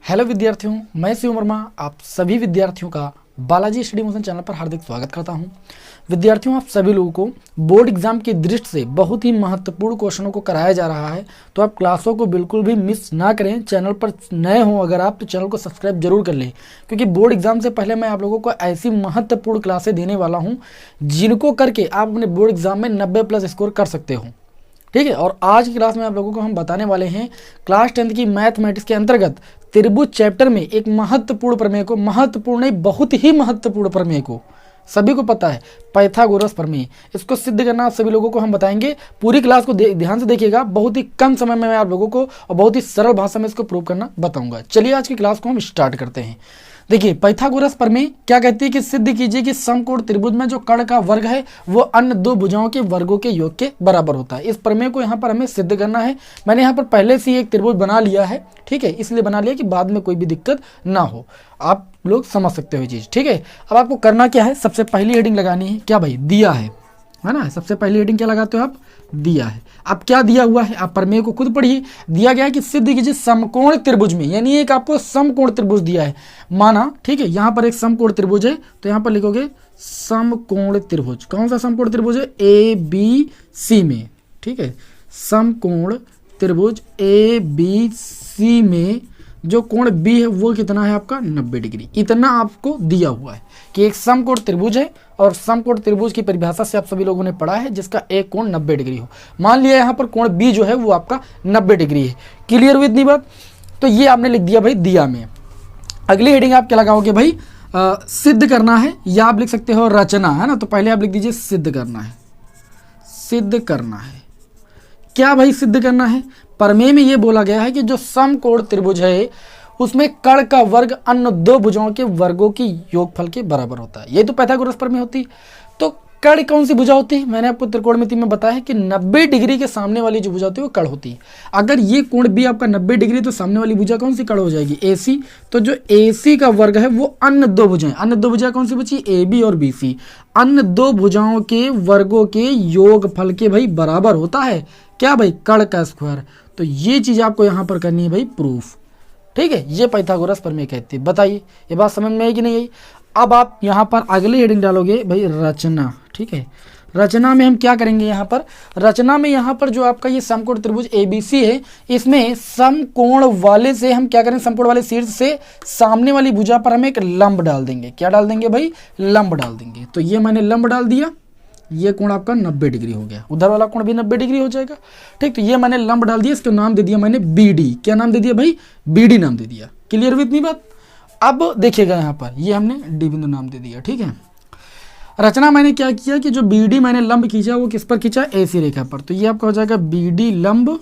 Hello विद्यार्थियों, मैं शिव वर्मा आप सभी विद्यार्थियों का बालाजी स्टडी मोशन चैनल पर हार्दिक स्वागत करता हूं। विद्यार्थियों, आप सभी लोगों को बोर्ड एग्जाम की दृष्टि से बहुत ही महत्वपूर्ण क्वेश्चनों को कराया जा रहा है, तो आप क्लासों को बिल्कुल भी मिस ना करें। चैनल पर नए हों अगर आप, तो चैनल को सब्सक्राइब जरूर कर लें, क्योंकि बोर्ड एग्जाम से पहले मैं आप लोगों को ऐसी महत्वपूर्ण क्लासें देने वाला हूँ जिनको करके आप अपने बोर्ड एग्जाम में 90+ स्कोर कर सकते हो। ठीक है, और आज की क्लास में आप लोगों को हम बताने वाले हैं क्लास 10th की मैथमेटिक्स के अंतर्गत त्रिभुज चैप्टर में एक महत्वपूर्ण प्रमेय को, महत्वपूर्ण नहीं बहुत ही महत्वपूर्ण प्रमेय को, सभी को पता है, पाइथागोरस प्रमेय। इसको सिद्ध करना आप सभी लोगों को हम बताएंगे। पूरी क्लास को ध्यान से देखिएगा, बहुत ही कम समय में मैं आप लोगों को और बहुत ही सरल भाषा में इसको प्रूव करना बताऊंगा। चलिए आज की क्लास को हम स्टार्ट करते हैं। देखिए, पाइथागोरस प्रमेय क्या कहती है कि सिद्ध कीजिए कि समकोण त्रिभुज में जो कर्ण का वर्ग है वो अन्य दो भुजाओं के वर्गों के योग के बराबर होता है। इस प्रमेय को यहाँ पर हमें सिद्ध करना है। मैंने यहाँ पर पहले से ही एक त्रिभुज बना लिया है, ठीक है, इसलिए बना लिया कि बाद में कोई भी दिक्कत ना हो, आप लोग समझ सकते हो ये चीज़। ठीक है, अब आपको करना क्या है, सबसे पहली हेडिंग लगानी है क्या भाई, दिया है ना। सबसे पहली हेडिंग क्या लगाते हो आप, दिया है। अब क्या दिया हुआ है, आप प्रमेय को खुद पढ़िए। दिया गया है कि सिद्ध कीजिए समकोण त्रिभुज में, यानी एक आपको समकोण त्रिभुज दिया है माना, ठीक है। यहां पर एक समकोण त्रिभुज है, तो यहां पर लिखोगे समकोण त्रिभुज। कौन सा समकोण त्रिभुज है, ए बी सी में, ठीक है। समकोण त्रिभुज ए बी सी में जो कोण बी है वो कितना है आपका 90 डिग्री। इतना आपको दिया हुआ है कि एक समकोण त्रिभुज है, और समकोण त्रिभुज की परिभाषा से आप सभी लोगों ने पढ़ा है जिसका एक कोण 90 डिग्री हो। मान लिया यहाँ पर कोण बी जो है वो आपका 90 डिग्री है। क्लियर हुई इतनी बात, तो ये आपने लिख दिया भाई दिया में। अगली हेडिंग आप क्या लगाओगे भाई, सिद्ध करना है, या आप लिख सकते हो रचना, है ना। तो पहले आप लिख दीजिए सिद्ध करना है। सिद्ध करना है क्या भाई, सिद्ध करना है। प्रमेय में ये बोला गया है कि जो समकोण त्रिभुज है उसमें कर्ण का वर्ग अन्य दो भुजाओं के वर्गों की योगफल के बराबर होता है। ये तो पाइथागोरस प्रमेय होती है। तो कर्ण कौन सी भुजा होती है, मैंने आपको त्रिकोणमिति में बताया है कि 90 डिग्री के सामने वाली जो भुजा होती है वो कर्ण होती है। अगर ये कोण भी आपका 90 डिग्री, तो सामने वाली भुजा कौन सी कर्ण हो जाएगी, AC। तो जो AC का वर्ग है वो अन्य दो भुजाएं, अन्य दो भुजाएं कौन सी बची, AB और BC, अन्य दो भुजाओं के वर्गों के योगफल के भाई बराबर होता है क्या भाई, कर्ण का स्क्वायर। तो ये चीज आपको यहां पर करनी है भाई प्रूफ, ठीक है। ये पाइथागोरस प्रमेय कहते हैं। बताइए ये बात समझ में आई कि नहीं आई। अब आप यहाँ पर अगली हेडिंग डालोगे भाई रचना, ठीक है। रचना में हम क्या करेंगे, यहाँ पर रचना में यहाँ पर जो आपका ये समकोण त्रिभुज ABC है, इसमें समकोण वाले से हम क्या करें, समकोण वाले शीर्ष से सामने वाली भुजा पर हम एक लंब डाल देंगे। क्या डाल देंगे भाई, लंब डाल देंगे। तो ये मैंने लंब डाल दिया, ये कोण आपका 90 डिग्री हो गया, उधर वाला कोण भी 90 डिग्री हो जाएगा, ठीक। तो ये मैंने लंब डाल दिया, इसका नाम दे दिया मैंने BD। क्या नाम दे दिया भाई, BD नाम दे दिया। क्लियर हुई इतनी बात। अब देखिएगा यहाँ पर ये हमने D बिंदु नाम दे दिया, ठीक है। रचना मैंने क्या किया कि जो BD मैंने लंब खींचा वो किस पर खींचा, AC रेखा पर। तो ये आपका हो जाएगा BD लंब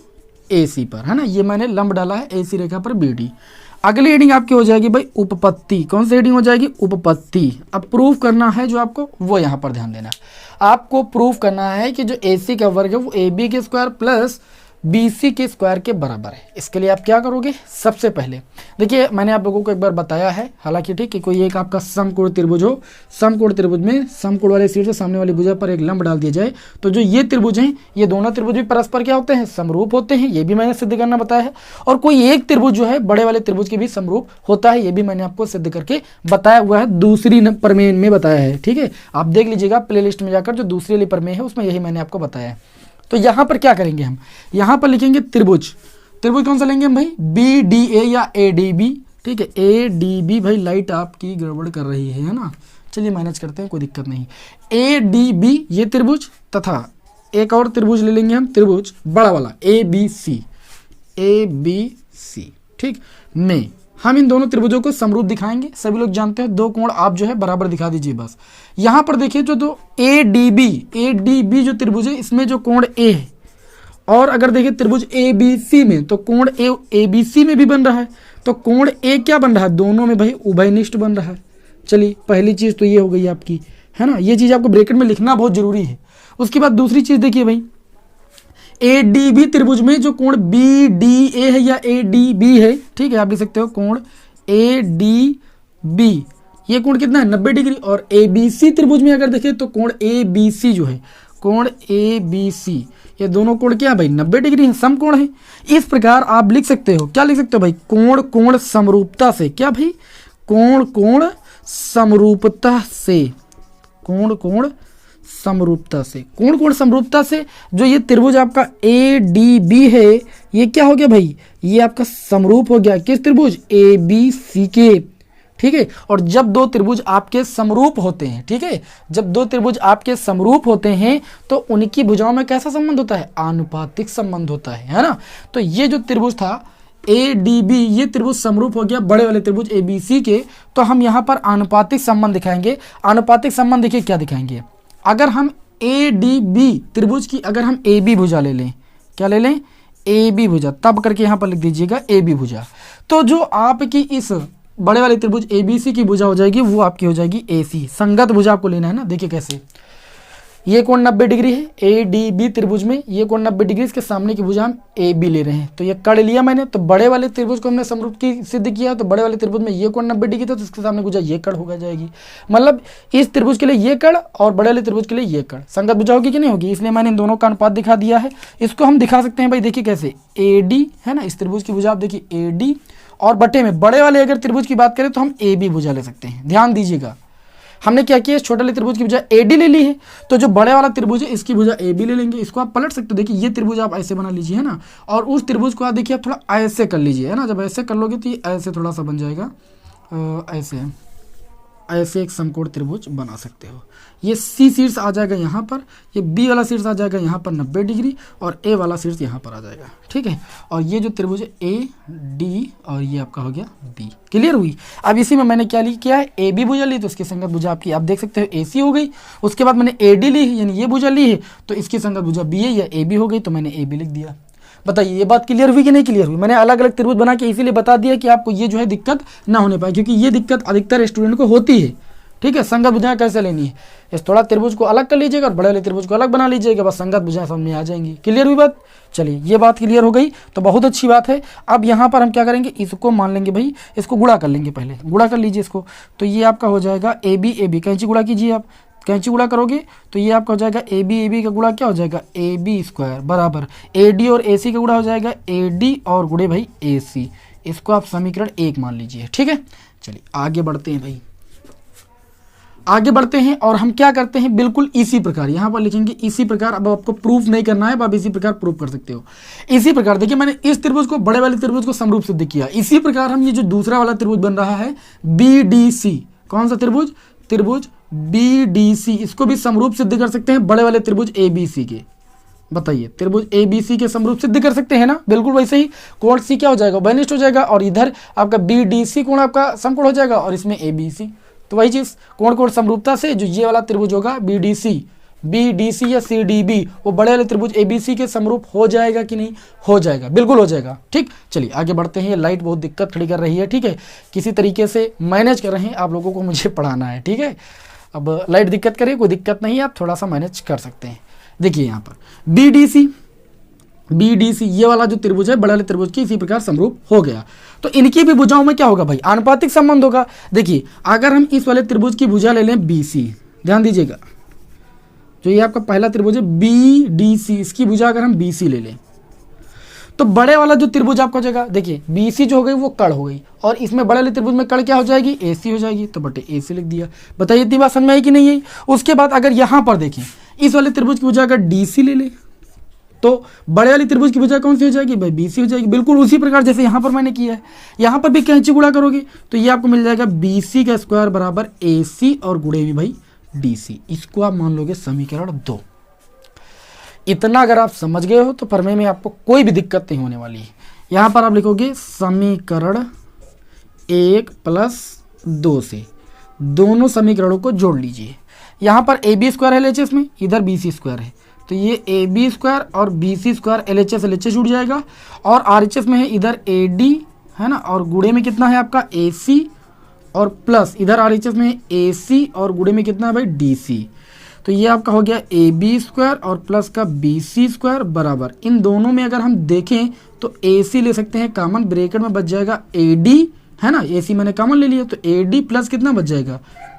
AC पर, है ना। ये मैंने लंब डाला है AC रेखा पर BD। अगली हेडिंग आपकी हो जाएगी भाई उपपत्ति। कौन सी हेडिंग हो जाएगी, उपपत्ति। अब प्रूफ करना है जो आपको, वो यहाँ पर ध्यान देना है। आपको प्रूफ करना है कि जो AC का वर्ग है वो AB के स्क्वायर प्लस BC के स्क्वायर के बराबर है। इसके लिए आप क्या करोगे, सबसे पहले देखिए मैंने आप लोगों को एक बार बताया है, हालांकि ठीक है, कोई एक आपका समकोण त्रिभुज हो, समकोण त्रिभुज में समकोण वाले शीर्ष से सामने वाली भुजा पर एक लंब डाल दिया जाए, तो जो ये त्रिभुज हैं, ये दोनों त्रिभुज भी परस्पर क्या होते हैं, समरूप होते हैं। ये भी मैंने सिद्ध करना बताया है। और कोई एक त्रिभुज जो है बड़े वाले त्रिभुज के भी समरूप होता है, ये भी मैंने आपको सिद्ध करके बताया हुआ है, दूसरी प्रमेय में बताया है, ठीक है। आप देख लीजिएगा प्लेलिस्ट में जाकर, जो दूसरी वाली प्रमेय है उसमें यही मैंने आपको बताया है। तो यहाँ पर क्या करेंगे, हम यहाँ पर लिखेंगे त्रिभुज। त्रिभुज कौन सा लेंगे हम भाई, BDA या ADB, ठीक है। ADB भाई लाइट आपकी गड़बड़ कर रही है ना, चलिए मैनेज करते हैं, कोई दिक्कत नहीं। ADB ये त्रिभुज, तथा एक और त्रिभुज ले लेंगे हम, त्रिभुज बड़ा वाला ABC, ठीक। में हम इन दोनों त्रिभुजों को समरूप दिखाएंगे। सभी लोग जानते हैं, दो कोण आप जो है बराबर दिखा दीजिए बस। यहां पर देखिए जो दो ADB जो त्रिभुज है, इसमें जो कोण A है, और अगर देखिए त्रिभुज ABC में, तो कोण ABC में भी बन रहा है, तो कोण A क्या बन रहा है, दोनों में भाई उभयनिष्ठ बन रहा है। चलिए पहली चीज तो ये हो गई आपकी, है ना। ये चीज आपको ब्रैकेट में लिखना बहुत जरूरी है। उसके बाद दूसरी चीज देखिए भाई, ADB त्रिभुज में जो कोण BDA है या ADB है, ठीक है, आप लिख सकते हो कोण ADB, ये कोण कितना है 90 डिग्री। और ABC त्रिभुज में अगर देखें तो कोण ABC जो है, कोण ABC ये दोनों कोण क्या है भाई 90 डिग्री है, समकोण है। इस प्रकार आप लिख सकते हो, क्या लिख सकते हो भाई, कोण कोण समरूपता से, क्या भाई, कोण कोण समरूपता से, कोण कोण समरूपता से, कोण कोण समरूपता से जो ये त्रिभुज आपका ADB है, ये क्या हो गया भाई, ये आपका समरूप हो गया किस त्रिभुज ABC के, ठीक है। और जब दो त्रिभुज आपके समरूप होते हैं, ठीक है, जब दो त्रिभुज आपके समरूप होते हैं तो उनकी भुजाओं में कैसा संबंध होता है, आनुपातिक संबंध होता है ना। तो ये जो त्रिभुज था ADB, ये त्रिभुज समरूप हो गया बड़े वाले त्रिभुज ABC के, तो हम यहाँ पर आनुपातिक संबंध दिखाएंगे। आनुपातिक संबंध देखिए क्या दिखाएंगे, अगर हम ADB त्रिभुज की अगर हम AB भुजा ले लें, क्या ले लें, AB भुजा, तब करके यहाँ पर लिख दीजिएगा AB भुजा, तो जो आपकी इस बड़े वाले त्रिभुज ABC की भुजा हो जाएगी वो आपकी हो जाएगी AC, संगत भुजा आपको लेना है ना। देखिए कैसे, ये कोण 90 डिग्री है ADB त्रिभुज में, ये कोण 90 डिग्री, इसके सामने की भुजा हम AB ले रहे हैं, तो ये कड़ लिया मैंने, तो बड़े वाले त्रिभुज को हमने समरूप की सिद्ध किया, तो बड़े वाले त्रिभुज में ये कोण 90 डिग्री था, तो इसके सामने भुजा ये कड़ होगा जाएगी, मतलब इस त्रिभुज के लिए ये कड़ और बड़े वाले त्रिभुज के लिए ये कड़, संगत भुजा होगी कि नहीं होगी, इसलिए मैंने इन दोनों का अनुपात दिखा दिया है। इसको हम दिखा सकते हैं भाई, देखिए कैसे, AD है ना, इस त्रिभुज की भुजा आप देखिए AD, और बटे में बड़े वाले अगर त्रिभुज की बात करें तो हम AB भुजा ले सकते हैं। ध्यान दीजिएगा, हमने क्या किया, इस छोटे वाले त्रिभुज की भुजा AD ले ली है, तो जो बड़े वाला त्रिभुज है इसकी भुजा AB ले लेंगे। इसको आप पलट सकते हो, देखिए ये त्रिभुज आप ऐसे बना लीजिए है ना, और उस त्रिभुज को आप देखिए आप थोड़ा ऐसे कर लीजिए है ना, जब ऐसे कर लोगे तो ये ऐसे थोड़ा सा बन जाएगा, ऐसे एक समकोण त्रिभुज बना सकते हो। ये C शीर्ष आ जाएगा यहाँ पर, ये B वाला शीर्ष आ जाएगा यहाँ पर 90 डिग्री, और A वाला शीर्ष यहाँ पर आ जाएगा, ठीक है। और ये जो त्रिभुज है AD, और ये आपका हो गया B, क्लियर हुई। अब इसी में मैंने क्या किया है, AB भुजा ली, तो इसकी संगत भुजा आपकी आप देख सकते हो AC हो गई। उसके बाद मैंने AD ली है, यानी ये भुजा ली है, तो इसकी संगत भुजा B है या AB हो गई, तो मैंने AB लिख दिया। बताइए ये बात क्लियर हुई कि नहीं क्लियर हुई। मैंने अलग अलग त्रिभुज बना के इसीलिए बता दिया कि आपको ये जो है दिक्कत ना होने पाए, क्योंकि ये दिक्कत अधिकतर स्टूडेंट को होती है, ठीक है। संगत भुजाएं कैसे लेनी है, इस थोड़ा त्रिभुज को अलग कर लीजिएगा और बड़े वाले त्रिभुज को अलग बना लीजिएगा, बस संगत भुजाएं समझ में आ जाएंगी। क्लियर हुई बात, चलिए ये बात क्लियर हो गई तो बहुत अच्छी बात है। अब यहाँ पर हम क्या करेंगे, इसको मान लेंगे भाई, इसको गुणा कर लेंगे, पहले गुणा कर लीजिए इसको, तो ये आपका हो जाएगा AB कैंची गुणा कीजिए आप, कैंची गुणा करोगे तो ये आपका हो जाएगा AB का गुणा क्या हो जाएगा AB स्क्वायर बराबर AD और AC का गुणा हो जाएगा AD और गुणे भाई AC। इसको आप समीकरण 1 मान लीजिए, ठीक है। चलिए आगे बढ़ते हैं भाई, आगे बढ़ते हैं और हम क्या करते हैं, बिल्कुल इसी प्रकार यहाँ पर लिखेंगे इसी प्रकार। अब आपको प्रूफ नहीं करना है, अब आप इसी प्रकार प्रूफ कर सकते हो। इसी प्रकार देखिए मैंने इस त्रिभुज को बड़े वाले त्रिभुज को समरूप सिद्ध किया। इसी प्रकार हम ये जो दूसरा वाला त्रिभुज बन रहा है BDC, कौन सा त्रिभुज, त्रिभुज BDC, इसको भी समरूप सिद्ध कर सकते हैं बड़े वाले त्रिभुज ABC के। बताइए त्रिभुज ABC के समरूप सिद्ध कर सकते हैं ना, बिल्कुल वैसे ही कोण C क्या हो जाएगा, बेनिष्ठ हो जाएगा, और इधर आपका BDC कोण आपका समकोण हो जाएगा, और इसमें ABC। तो वही चीज कोण कोण समरूपता से जो ये वाला त्रिभुज होगा BDC या CDB, वो बड़े वाले त्रिभुज ABC के समरूप हो जाएगा कि नहीं, हो जाएगा, बिल्कुल हो जाएगा, ठीक। चलिए आगे बढ़ते हैं। ये लाइट बहुत दिक्कत खड़ी कर रही है, ठीक है, किसी तरीके से मैनेज कर रहे हैं, आप लोगों को मुझे पढ़ाना है, ठीक है। अब लाइट दिक्कत करे कोई दिक्कत नहीं है, आप थोड़ा सा मैनेज कर सकते हैं। देखिए यहाँ पर BDC ये वाला जो त्रिभुज है बड़े वाले त्रिभुज की इसी प्रकार समरूप हो गया, तो इनकी भी भुजाओं में क्या होगा भाई, आनुपातिक संबंध होगा। देखिए अगर हम इस वाले त्रिभुज की भुजा ले लें BC, ध्यान दीजिएगा, जो ये आपका पहला त्रिभुज है BDC, इसकी भुजा अगर हम BC ले लें तो बड़े वाला जो त्रिभुज आपका हो जाएगा, देखिए BC जो हो गई वो कड़ हो गई, और इसमें बड़े वाले त्रिभुज में कड़ क्या हो जाएगी, AC हो जाएगी, तो बटे AC लिख दिया। बताइए इतनी बात समझ में आई कि नहीं आई। उसके बाद अगर यहाँ पर देखें इस वाले त्रिभुज की भुजा अगर DC ले ले तो बड़े वाली त्रिभुज की भुजा कौन सी हो जाएगी भाई, BC हो जाएगी, बिल्कुल उसी प्रकार जैसे यहाँ पर मैंने किया है। यहाँ पर भी कैंची गुणा करोगे तो ये आपको मिल जाएगा BC का स्क्वायर बराबर AC और गुणे भी भाई DC। इसको आप मान लोगे समीकरण 2। इतना अगर आप समझ गए हो तो प्रमेय में आपको कोई भी दिक्कत नहीं होने वाली है। यहाँ पर आप लिखोगे समीकरण 1 + 2 से दोनों समीकरणों को जोड़ लीजिए। यहाँ पर AB स्क्वायर LHS में, इधर BC स्क्वायर है, तो ये AB स्क्वायर और BC स्क्वायर LHS जुड़ जाएगा, और RHS में है इधर AD है ना, और गुणे में कितना है आपका AC, और प्लस इधर RHS में AC और गुणे में कितना है भाई DC। तो ये आपका हो गया AB स्क्वायर और प्लस का BC स्क्वायर बराबर, इन दोनों में अगर हम देखें तो AC ले सकते हैं कॉमन, ब्रैकेट में बच जाएगा AD है ना, AC मैंने कॉमन ले लिया, तो AD प्लस कितना बच जाएगा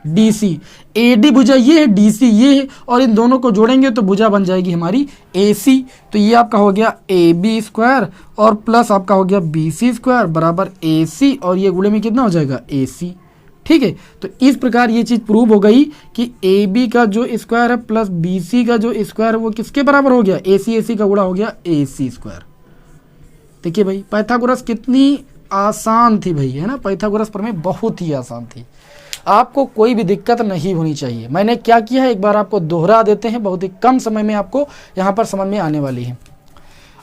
DC। AD भुजा ये है, DC ये है, और इन दोनों को जोड़ेंगे तो भुजा बन जाएगी हमारी AC। तो ये आपका हो गया AB स्क्वायर और प्लस आपका हो गया BC स्क्वायर बराबर AC, और ये गुणे में कितना हो जाएगा AC। ठीक है, तो इस प्रकार ये चीज प्रूव हो गई कि AB का जो स्क्वायर है प्लस BC का जो स्क्वायर है वो किसके बराबर हो गया, AC का गुणा हो गया AC स्क्वायर। देखिए भाई पाइथागोरस कितनी आसान थी भाई, है ना, पाइथागोरस प्रमेय बहुत ही आसान थी, आपको कोई भी दिक्कत नहीं होनी चाहिए। मैंने क्या किया है एक बार आपको दोहरा देते हैं, बहुत ही कम समय में आपको यहाँ पर समझ में आने वाली है।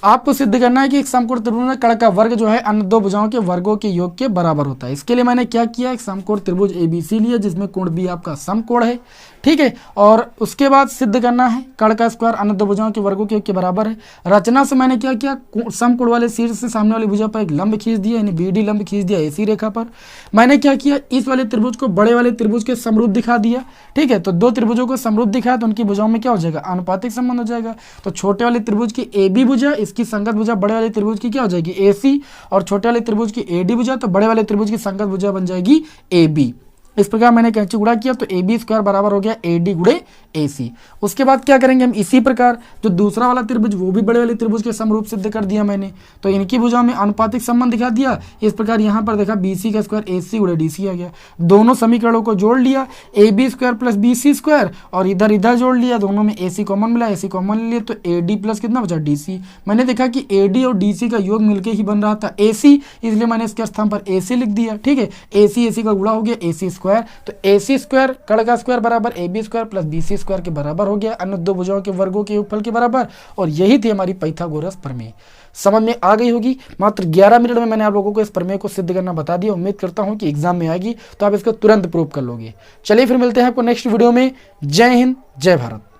आपको सिद्ध करना है कि एक समकोण त्रिभुज में कर्ण का वर्ग जो है अन्य दो भुजाओं के वर्गों के योग के बराबर होता है। इसके लिए मैंने क्या किया, एक समकोण त्रिभुज ABC लिया जिसमें कोण B आपका समकोण है, ठीक है, और उसके बाद सिद्ध करना है कर्ण का स्क्वायर अन्य दो भुजाओं के वर्गों के योग के बराबर है। रचना से मैंने क्या किया, समकोण वाले शीर्ष से सामने वाली भुजा पर एक लंब खींच दिया, यानी BD लंब खींच दिया AC रेखा पर। मैंने क्या किया, इस वाले त्रिभुज को बड़े वाले त्रिभुज के समरूप दिखा दिया, ठीक है, तो दो त्रिभुजों को समरूप दिखाया तो उनकी भुजाओं में क्या हो जाएगा, आनुपातिक संबंध हो जाएगा। तो छोटे वाले त्रिभुज की AB भुजा इसकी संगत भुजा बड़े वाले त्रिभुज की क्या हो जाएगी AC, और छोटे वाले त्रिभुज की AD भुजा तो बड़े वाले त्रिभुज की संगत भुजा बन जाएगी AB। इस प्रकार मैंने कैंची गुणा किया तो AB स्क्वायर बराबर हो गया AD गुणे AC। उसके बाद क्या करेंगे हम, इसी प्रकार जो दूसरा वाला त्रिभुज वो भी बड़े वाले त्रिभुज के समरूप सिद्ध कर दिया मैंने, तो इनकी भुजाओं में आनुपातिक संबंध दिखा दिया। इस प्रकार यहाँ पर देखा BC का स्क्वायर AC गुणे DC आ गया। दोनों समीकरणों को जोड़ लिया, AB square plus BC square, और इधर इधर जोड़ लिया, दोनों में AC कॉमन मिला, AC कॉमन ले लिया तो AD प्लस कितना बचा DC। मैंने देखा कि AD और DC का योग मिलकर ही बन रहा था AC, इसलिए मैंने इसके स्थान पर AC लिख दिया, ठीक है। AC का गुणा हो गया AC स्क्वायर, तो AC स्क्वायर कर्ण का स्क्वायर बराबर AB square plus BC square के बराबर हो गया, अन्य दो भुजाओं के वर्गों के योगफल के बराबर। और यही थी हमारी पाइथागोरस प्रमेय। समझ में आ गई होगी। मात्र 11 मिनट में मैंने आप लोगों को इस प्रमेय को सिद्ध करना बता दिया। उम्मीद करता हूं कि एग्जाम में आएगी तो आप इसको तुरंत प्रूव कर लोगे। चलिए फिर मिलते हैं आपको नेक्स्ट वीडियो में। जय हिंद, जय भारत।